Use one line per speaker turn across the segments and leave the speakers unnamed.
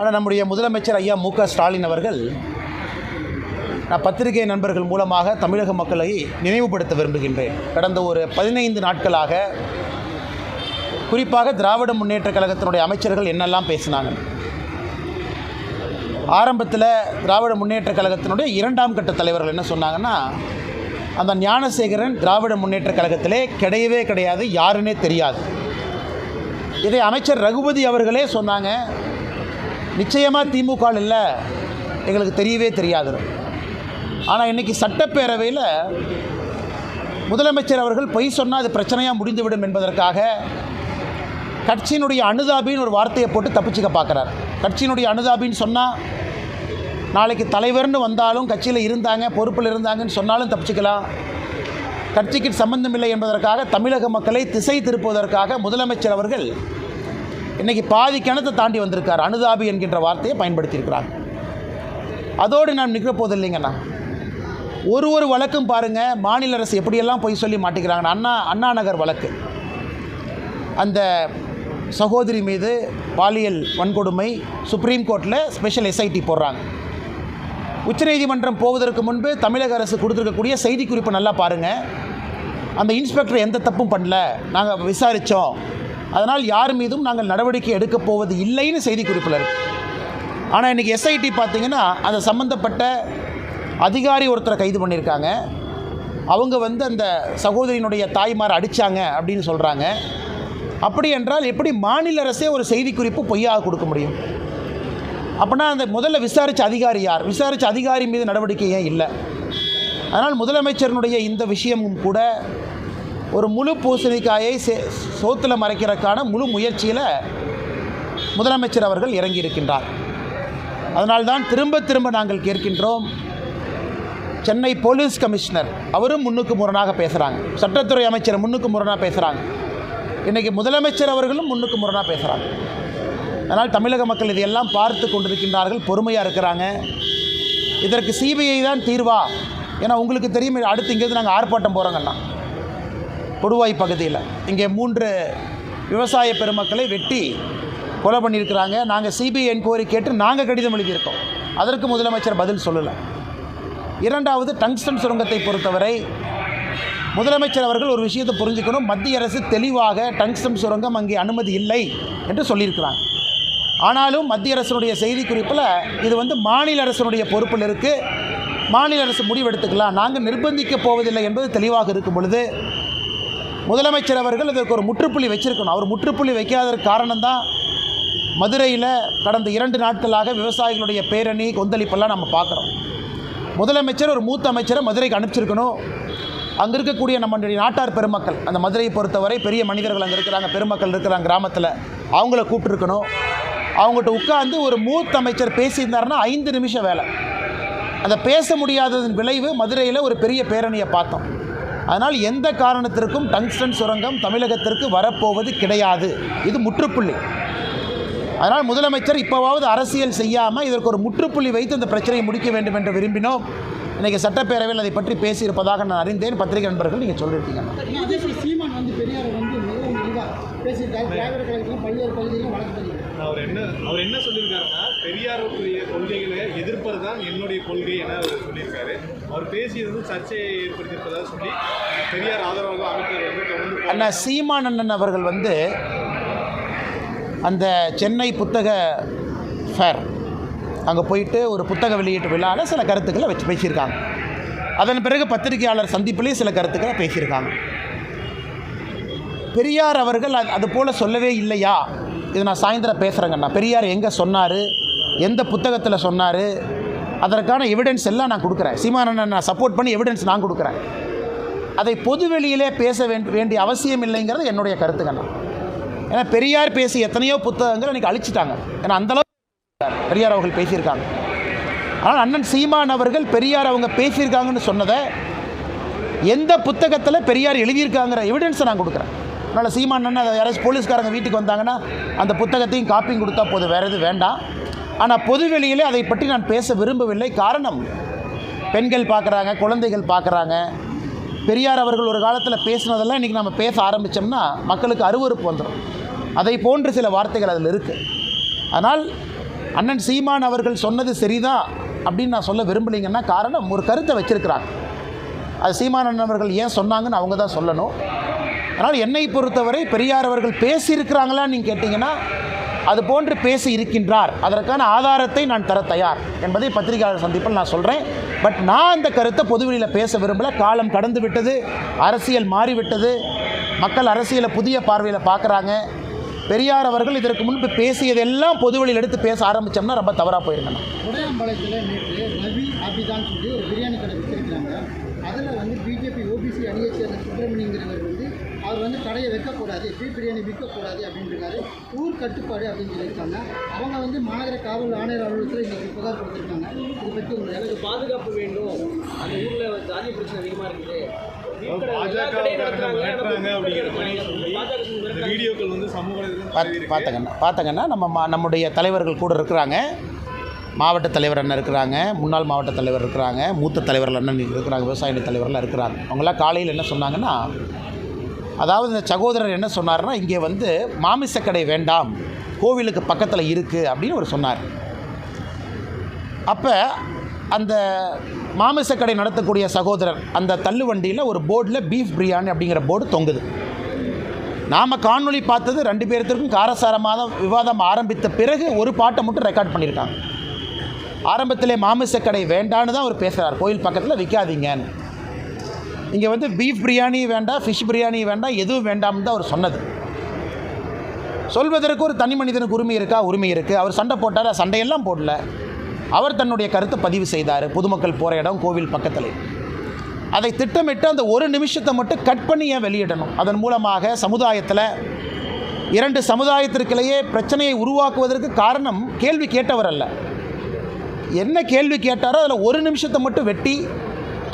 ஆனால் நம்முடைய முதலமைச்சர் ஐயா மு.க. ஸ்டாலின் அவர்கள் நான் பத்திரிகை நண்பர்கள் மூலமாக தமிழக மக்களை நினைவுபடுத்த விரும்புகின்றேன். கடந்த ஒரு 15 நாட்களாக குறிப்பாக திராவிட முன்னேற்ற கழகத்தினுடைய அமைச்சர்கள் என்னெல்லாம் பேசினாங்க. ஆரம்பத்தில் திராவிட முன்னேற்ற கழகத்தினுடைய 2ஆம் கட்ட தலைவர்கள் என்ன சொன்னாங்கன்னா, அந்த ஞானசேகரன் திராவிட முன்னேற்ற கழகத்திலே கிடையவே கிடையாது, யாருன்னே தெரியாது. இதை அமைச்சர் ரகுபதி அவர்களே சொன்னாங்க, நிச்சயமாக திமுக இல்லை, எங்களுக்கு தெரியவே தெரியாது. ஆனால் இன்றைக்கி சட்டப்பேரவையில் முதலமைச்சர் அவர்கள் பொய் சொன்னால் அது பிரச்சனையாக முடிந்துவிடும் என்பதற்காக கட்சியினுடைய அனுதாபின்னு ஒரு வார்த்தையை போட்டு தப்பிச்சுக்க பார்க்குறார். கட்சியினுடைய அனுதாபின்னு சொன்னால் நாளைக்கு தலைவர்னு வந்தாலும் கட்சியில் இருந்தாங்க, பொறுப்பில் இருந்தாங்கன்னு சொன்னாலும் தப்பிச்சுக்கலாம். கட்சிக்கு சம்பந்தமில்லை என்பதற்காக தமிழக மக்களை திசை திருப்புவதற்காக முதலமைச்சர் அவர்கள் இன்றைக்கி பாதி கிணத்தை தாண்டி வந்திருக்கார். அனுதாபி என்கின்ற வார்த்தையை பயன்படுத்தியிருக்கிறார். அதோடு நான் நிற்க போதில்லைங்கண்ணா, ஒரு வழக்கும் பாருங்கள், மாநில அரசு எப்படியெல்லாம் போய் சொல்லி மாட்டிக்கிறாங்க. அண்ணா நகர் வழக்கு, அந்த சகோதரி மீது பாலியல் வன்கொடுமை, சுப்ரீம் கோர்ட்டில் ஸ்பெஷல் எஸ்ஐடி போடுறாங்க. உச்சநீதிமன்றம் போவதற்கு முன்பு தமிழக அரசு கொடுத்துருக்கக்கூடிய செய்திக்குறிப்பு நல்லா பாருங்கள். அந்த இன்ஸ்பெக்டர் எந்த தப்பும் பண்ணல, நாங்கள் விசாரித்தோம், அதனால் யார் மீதும் நாங்கள் நடவடிக்கை எடுக்கப் போவது இல்லைன்னு செய்திக்குறிப்பில் இருக்குது. ஆனால் இன்றைக்கி எஸ்ஐடி பார்த்திங்கன்னா அந்த சம்மந்தப்பட்ட அதிகாரி ஒருத்தரை கைது பண்ணியிருக்காங்க. அவங்க அந்த சகோதரியினுடைய தாய்மாரை அடித்தாங்க அப்படின்னு சொல்கிறாங்க. அப்படி என்றால் எப்படி மாநில அரசே ஒரு செய்திக்குறிப்பு பொய்யாக கொடுக்க முடியும்? அப்படின்னா அந்த முதல்ல விசாரித்த அதிகாரி யார்? விசாரித்த அதிகாரி மீது நடவடிக்கை ஏன் இல்லை? அதனால் முதலமைச்சரினுடைய இந்த விஷயமும் கூட ஒரு முழு பூசணிக்காயை சோத்தில் மறைக்கிறதுக்கான முழு முயற்சியில் முதலமைச்சர் அவர்கள் இறங்கியிருக்கின்றார். அதனால்தான் திரும்ப நாங்கள் கேட்கின்றோம், சென்னை போலீஸ் கமிஷனர் அவரும் முன்னுக்கு முரணாக பேசுகிறாங்க, சட்டத்துறை அமைச்சர் முன்னுக்கு முரணாக பேசுகிறாங்க, இன்றைக்கி முதலமைச்சர் அவர்களும் முன்னுக்கு முரணாக பேசுகிறாங்க. அதனால் தமிழக மக்கள் இதையெல்லாம் பார்த்து கொண்டிருக்கின்றார்கள், பொறுமையாக இருக்கிறாங்க. இதற்கு சிபிஐ தான் தீர்வா? ஏன்னா உங்களுக்கு தெரியும், அடுத்து இங்கேருந்து நாங்கள் ஆர்ப்பாட்டம் போகிறோங்கன்னா கொடுவாய் பகுதியில் இங்கே 3 விவசாய பெருமக்களை வெட்டி கொலை பண்ணியிருக்கிறாங்க. நாங்கள் சிபிஐ என்கொயரி கேட்டு நாங்கள் கடிதம் எழுதியிருக்கோம். அதற்கு முதலமைச்சர் பதில் சொல்லலை. 2வது, டங்ஸ்டன் சுரங்கத்தை பொறுத்தவரை முதலமைச்சர் அவர்கள் ஒரு விஷயத்தை புரிஞ்சுக்கணும், மத்திய அரசு தெளிவாக டங்ஸ்டன் சுரங்கம் அங்கே அனுமதி இல்லை என்று சொல்லியிருக்கிறாங்க. ஆனாலும் மத்திய அரசினுடைய செய்திக்குறிப்பில் இது மாநில அரசினுடைய பொறுப்பில் இருக்குது, மாநில அரசு முடிவெடுத்துக்கலாம், நாங்கள் நிர்பந்திக்கப் போவதில்லை என்பது தெளிவாக இருக்கும் பொழுது முதலமைச்சர் அவர்கள் இதற்கு ஒரு முற்றுப்புள்ளி வச்சிருக்கணும். அவர் முற்றுப்புள்ளி வைக்காததற்கு காரணம்தான் மதுரையில் கடந்த 2 நாட்களாக விவசாயிகளுடைய பேரணி கொந்தளிப்பெல்லாம் நம்ம பார்க்குறோம். முதலமைச்சர் ஒரு மூத்த அமைச்சரை மதுரைக்கு அனுப்பிச்சிருக்கணும். அங்கே இருக்கக்கூடிய நம்மளுடைய நாட்டார் பெருமக்கள், அந்த மதுரையை பொறுத்தவரை பெரிய மனிதர்கள் அங்கே இருக்கிறாங்க, பெருமக்கள் இருக்கிறாங்க கிராமத்தில், அவங்கள கூப்பிட்டுருக்கணும். அவங்ககிட்ட உட்காந்து ஒரு மூத்த அமைச்சர் பேசியிருந்தாருன்னா 5 நிமிஷம் வேலை. அந்த பேச முடியாததன் விளைவு மதுரையில் ஒரு பெரிய பேரணியை பார்த்தோம். அதனால் எந்த காரணத்திற்கும் டங்ஸ்டன் சுரங்கம் தமிழகத்திற்கு வரப்போவது கிடையாது, இது முற்றுப்புள்ளி. அதனால் முதலமைச்சர் இப்போவாவது அரசியல் செய்யாமல் இதற்கு ஒரு முற்றுப்புள்ளி வைத்து இந்த பிரச்சனையை முடிக்க வேண்டும் என்று விரும்பினோம். இன்றைக்கி சட்டப்பேரவையில் அதை பற்றி பேசியிருப்பதாக நான் அறிந்தேன். பத்திரிகை நண்பர்கள் நீங்கள் சொல்லியிருக்கீங்க.
அவர் என்ன சொல்லியிருக்காருன்னா, பெரியாருடைய கொள்கைகளை எதிர்ப்பது தான் என்னுடைய கொள்கை என அவர் சொல்லியிருக்காரு. அவர் பேசியது சர்ச்சையை ஏற்படுத்தியிருப்பதாக சொல்லி பெரியார் ஆதரவாக அமைச்சர் தொடர்ந்து
அண்ணா சீமான் அண்ணன் அவர்கள் அந்த சென்னை புத்தக ஃபேர் அங்கே போயிட்டு ஒரு புத்தக வெளியீட்டு விழாவில் சில கருத்துக்களை வச்சு பேசியிருக்காங்க. அதன் பிறகு பத்திரிகையாளர் சந்திப்பிலேயே சில கருத்துக்களை பேசியிருக்காங்க. பெரியார் அவர்கள் அது போல் சொல்லவே இல்லையா? இது நான் சாயந்தரம் பேசுகிறேங்கண்ணா. பெரியார் எங்கே சொன்னார், எந்த புத்தகத்தில் சொன்னார், அதற்கான எவிடன்ஸ் எல்லாம் நான் கொடுக்குறேன். சீமானண்ணன் நான் சப்போர்ட் பண்ணி எவிடன்ஸ் நான் கொடுக்குறேன். அதை பொது வெளியிலே பேச வேண்டிய அவசியம் இல்லைங்கிறது என்னுடைய கருத்துங்கண்ணா. ஏன்னா பெரியார் பேசி எத்தனையோ புத்தகங்கள் இன்றைக்கி அழிச்சிட்டாங்க. ஏன்னா அந்தளவு பெரியார் அவர்கள் பேசியிருக்காங்க. ஆனால் அண்ணன் சீமான் அவர்கள் பெரியார் அவங்க பேசியிருக்காங்கன்னு சொன்னதை எந்த புத்தகத்தில் பெரியார் எழுதியிருக்காங்கிற எவிடன்ஸை நான் கொடுக்குறேன். அதனால் சீமான் அண்ணன் அதை யாராச்சும் போலீஸ்காரங்க வீட்டுக்கு வந்தாங்கன்னா அந்த புத்தகத்தையும் காப்பியும் கொடுத்தா போதும், வேறு எதுவும் வேண்டாம். ஆனால் பொது வெளியிலே அதை பற்றி நான் பேச விரும்பவில்லை. காரணம், பெண்கள் பார்க்குறாங்க, குழந்தைகள் பார்க்குறாங்க. பெரியார் அவர்கள் ஒரு காலத்தில் பேசினதெல்லாம் இன்றைக்கி நம்ம பேச ஆரம்பித்தோம்னா மக்களுக்கு அருவருப்பு வந்துடும். அதை போன்று சில வார்த்தைகள் அதில் இருக்குது. ஆனால் அண்ணன் சீமான் அவர்கள் சொன்னது சரிதான் அப்படின்னு நான் சொல்ல விரும்பலைங்கன்னா காரணம் ஒரு கருத்தை வச்சிருக்கிறாங்க. அது சீமான் அண்ணன் அவர்கள் ஏன் சொன்னாங்கன்னு அவங்க தான் சொல்லணும். அதனால் என்னை பொறுத்தவரை பெரியார் அவர்கள் பேசியிருக்கிறாங்களான்னு நீங்கள் கேட்டிங்கன்னா அது போன்று பேசி இருக்கின்றார், அதற்கான ஆதாரத்தை நான் தர தயார் என்பதை பத்திரிகையாளர் சந்திப்பில் நான் சொல்கிறேன். பட் நான் அந்த கருத்தை பொதுவெளியில் பேச விரும்பலை. காலம் கடந்து விட்டது, அரசியல் மாறிவிட்டது, மக்கள் அரசியலை புதிய பார்வையில் பார்க்குறாங்க. பெரியார் அவர்கள் இதற்கு முன்பு பேசியதெல்லாம் பொதுவெளியில் எடுத்து பேச ஆரம்பித்தோம்னா ரொம்ப தவறாக போயிருக்கணும்.
உடையாம்பாளையத்தில் நேற்று ரவி ஆபிதான் சொல்லி ஒரு பிரியாணி கடை வச்சிருக்கிறாங்க. அதில் வந்து பிஜேபி ஓபிசி அணியை சேர்ந்த சுப்பிரமணியங்கிறவர் வந்து அவர் வந்து கடையை வைக்கக்கூடாது, பீஃப் பிரியாணி விற்கக்கூடாது அப்படின்றாரு. ஊர் கட்டுப்பாடு அப்படின்னு சொல்லியிருக்காங்க. அவங்க வந்து மாநகர காவல் ஆணையர் அலுவலகத்தில் இன்றைக்கி புகார் கொடுத்துருக்காங்க. இதை பற்றி உங்களுக்கு
பாதுகாப்பு வேண்டும், அந்த ஊரில் ஜாதி பிரச்சனை அதிகமாக இருக்குது,
பார்த்தங்கன்னா நம்முடைய தலைவர்கள் கூட இருக்கிறாங்க. மாவட்ட தலைவர் அண்ணன் இருக்கிறாங்க, முன்னாள் மாவட்ட தலைவர் இருக்கிறாங்க, மூத்த தலைவர்கள் அண்ணன் இருக்கிறாங்க, விவசாய தலைவர்கள்லாம் இருக்கிறாங்க. அவங்களாம் காலையில் என்ன சொன்னாங்கன்னா, அதாவது இந்த சகோதரர் என்ன சொன்னார்னா, இங்கே வந்து மாமிசக்கடை வேண்டாம், கோவிலுக்கு பக்கத்தில் இருக்குது அப்படின்னு அவர் சொன்னார். அப்போ அந்த மாமிசக்கடை நடத்தக்கூடிய சகோதரர் அந்த தள்ளுவண்டியில் ஒரு போர்டில் பீஃப் பிரியாணி அப்படிங்கிற போர்டு தொங்குது. நாம் காணொளி பார்த்தது 2 பேர்த்திற்கும் காரசாரமாக விவாதம் ஆரம்பித்த பிறகு ஒரு பாட்டை மட்டும் ரெக்கார்ட் பண்ணியிருக்காங்க. ஆரம்பத்திலே மாமிசக்கடை வேண்டான்னு தான் அவர் பேசுகிறார், கோயில் பக்கத்தில் விற்காதீங்கன்னு. இங்கே வந்து பீஃப் பிரியாணி வேண்டாம், ஃபிஷ் பிரியாணி வேண்டாம், எதுவும் வேண்டாம்னு தான் அவர் சொன்னது. சொல்வதற்கு ஒரு தனி மனிதனுக்கு உரிமை இருக்கா? உரிமை இருக்குது. அவர் சண்டை போட்டார், சண்டையெல்லாம் போடல. அவர் தன்னுடைய கருத்தை பதிவு செய்தார். பொதுமக்கள் போகிற இடம் கோவில் பக்கத்தில். அதை திட்டமிட்டு அந்த ஒரு நிமிஷத்தை மட்டும் கட் பண்ணி ஏன் வெளியிடணும்? அதன் மூலமாக சமுதாயத்தில் 2 சமுதாயத்திற்கிலேயே பிரச்சனையை உருவாக்குவதற்கு காரணம் கேள்வி கேட்டவர் அல்ல. என்ன கேள்வி கேட்டாரோ அதில் ஒரு நிமிஷத்தை மட்டும் வெட்டி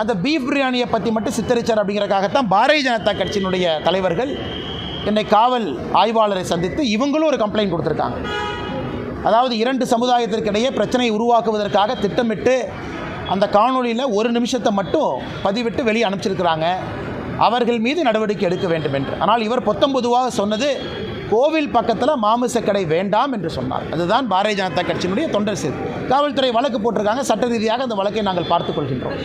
அந்த பீஃப் பிரியாணியை பற்றி மட்டும் சித்தரித்தார். அப்படிங்கிறக்காகத்தான் பாரதிய ஜனதா கட்சியினுடைய தலைவர்கள் என்னை காவல் ஆய்வாளரை சந்தித்து இவங்களும் ஒரு கம்ப்ளைண்ட் கொடுத்துருக்காங்க. அதாவது 2 சமுதாயத்திற்கிடையே பிரச்சனையை உருவாக்குவதற்காக திட்டமிட்டு அந்த காணொலியில் ஒரு நிமிஷத்தை மட்டும் பதிவிட்டு வெளியே அனுப்பிச்சிருக்கிறாங்க. அவர்கள் மீது நடவடிக்கை எடுக்க வேண்டும் என்று. ஆனால் இவர் பொதுவாக சொன்னது கோவில் பக்கத்தில் மாமிசக்கடை வேண்டாம் என்று சொன்னார். அதுதான் பாரதிய ஜனதா கட்சியினுடைய தொண்டர் செய்தி. காவல்துறை வழக்கு போட்டிருக்காங்க. சட்ட ரீதியாக அந்த வழக்கை நாங்கள் பார்த்துக் கொள்கின்றோம்.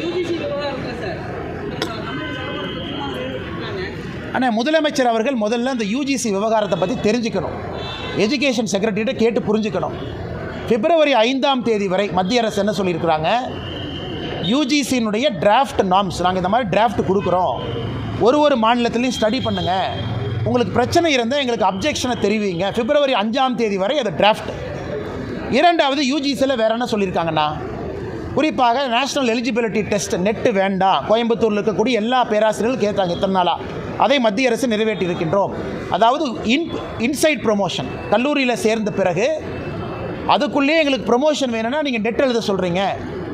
ஆனால் முதலமைச்சர் அவர்கள் முதல்ல அந்த யூஜிசி விவகாரத்தை பற்றி தெரிஞ்சுக்கணும். எஜுகேஷன் செக்ரட்டரிகிட்ட கேட்டு புரிஞ்சுக்கணும். பிப்ரவரி 5ஆம் தேதி வரை மத்திய அரசு என்ன சொல்லியிருக்கிறாங்க, யூஜிசியினுடைய டிராஃப்ட் நார்ம்ஸ் நாங்கள் இந்த மாதிரி டிராஃப்ட் கொடுக்குறோம், ஒரு மாநிலத்திலையும் ஸ்டடி பண்ணுங்கள், உங்களுக்கு பிரச்சனை இருந்தால் எங்களுக்கு அப்ஜெக்ஷனை தெரிவிங்க. பிப்ரவரி 5ஆம் தேதி வரை அது டிராஃப்ட். 2வது யூஜிசியில் வேறு என்ன சொல்லியிருக்காங்கன்னா, குறிப்பாக நேஷ்னல் எலிஜிபிலிட்டி டெஸ்ட் நெட்டு வேண்டாம், கோயம்புத்தூரில் இருக்கக்கூடிய எல்லா பேராசிரியர்களும் கேட்டாங்க இத்தனை நாளாக, அதை மத்திய அரசு நிறைவேற்றி இருக்கின்றோம். அதாவது இன்சைட் ப்ரொமோஷன், கல்லூரியில் சேர்ந்த பிறகு அதுக்குள்ளேயே எங்களுக்கு ப்ரொமோஷன் வேணும்னா நீங்கள் நெட் எழுத சொல்கிறீங்க,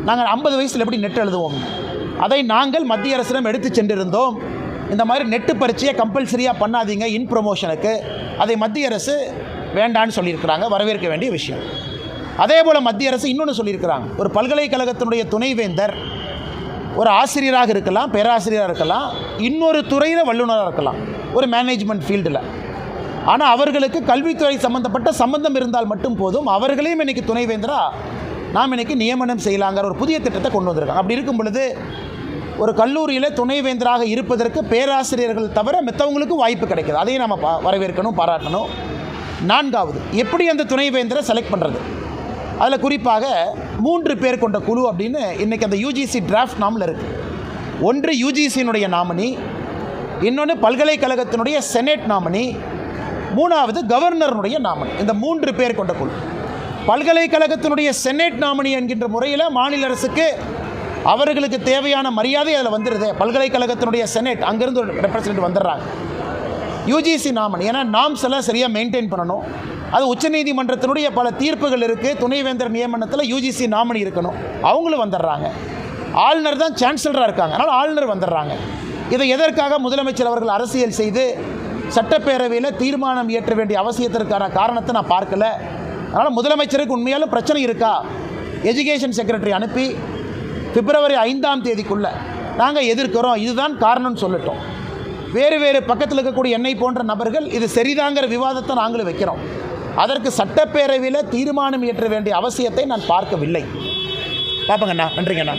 நாங்கள் 50 வயசில் எப்படி நெட் எழுதுவோம்? அதை நாங்கள் மத்திய அரசிடம் எடுத்து சென்றிருந்தோம். இந்த மாதிரி நெட்டு பரீட்சையை கம்பல்சரியாக பண்ணாதீங்க இன் ப்ரொமோஷனுக்கு, அதை மத்திய அரசு வேண்டான்னு சொல்லியிருக்கிறாங்க. வரவேற்க வேண்டிய விஷயம். அதே போல் மத்திய அரசு இன்னொன்று சொல்லியிருக்கிறாங்க, ஒரு பல்கலைக்கழகத்தினுடைய துணைவேந்தர் ஒரு ஆசிரியராக இருக்கலாம், பேராசிரியராக இருக்கலாம், இன்னொரு துறையில் வல்லுநராக இருக்கலாம், ஒரு மேனேஜ்மெண்ட் ஃபீல்டில். ஆனால் அவர்களுக்கு கல்வித்துறை சம்மந்தப்பட்ட சம்பந்தம் இருந்தால் மட்டும் போதும், அவர்களையும் இன்றைக்கி துணைவேந்தராக நாம் இன்றைக்கி நியமனம் செய்யலாங்கிற ஒரு புதிய திட்டத்தை கொண்டு வந்திருக்காங்க. அப்படி இருக்கும் பொழுது ஒரு கல்லூரியில் துணைவேந்தராக இருப்பதற்கு பேராசிரியர்கள் தவிர மற்றவங்களுக்கும் வாய்ப்பு கிடைக்குது. அதையும் நம்ம வரவேற்கணும், பாராட்டணும். 4வது, எப்படி அந்த துணைவேந்தரை செலக்ட் பண்ணுறது? அதில் குறிப்பாக 3 பேர் கொண்ட குழு அப்படின்னு இன்றைக்கி அந்த யூஜிசி டிராஃப்ட் நாமில் இருக்குது. ஒன்று யூஜிசியினுடைய நாமினி, இன்னொன்று பல்கலைக்கழகத்தினுடைய செனேட் நாமினி, 3வது கவர்னருடைய நாமினி. இந்த 3 பேர் கொண்ட குழு. பல்கலைக்கழகத்தினுடைய செனேட் நாமினி என்கின்ற முறையில் மாநில அரசுக்கு அவர்களுக்கு தேவையான மரியாதை அதில் வந்துடுது. பல்கலைக்கழகத்தினுடைய செனேட் அங்கேருந்து ஒரு ரெப்ரசன்டேட்டிவ் வந்துடுறாங்க. யூஜிசி நாமினி, ஏன்னா நாம்ஸ் எல்லாம் சரியாக மெயின்டைன் பண்ணணும். அது உச்சநீதிமன்றத்தினுடைய பல தீர்ப்புகள் இருக்குது. துணைவேந்தர் நியமனத்தில் யூஜிசி நாமினி இருக்கணும், அவங்களும் வந்துடுறாங்க. ஆளுநர் தான் சான்சலராக இருக்காங்க, அதனால் ஆளுநர் வந்துடுறாங்க. இதை எதற்காக முதலமைச்சர் அவர்கள் அரசியல் செய்து சட்டப்பேரவையில் தீர்மானம் இயற்ற வேண்டிய அவசியத்திற்கான காரணத்தை நான் பார்க்கல. அதனால் முதலமைச்சருக்கு உண்மையாலும் பிரச்சனை இருக்கா, எஜுகேஷன் செக்ரட்டரி அனுப்பி பிப்ரவரி 5ஆம் தேதிக்குள்ளே நாங்கள் எதிர்க்கிறோம், இதுதான் காரணம்னு சொல்லட்டும். வேறு பக்கத்தில் இருக்கக்கூடிய என்னை போன்ற நபர்கள் இது சரிதாங்கிற விவாதத்தை நாங்களும் வைக்கிறோம். அதற்கு சட்டப்பேரவையில் தீர்மானம் இயற்ற வேண்டிய அவசியத்தை நான் பார்க்கவில்லை. பார்ப்பங்கண்ணா. நன்றிங்கண்ணா.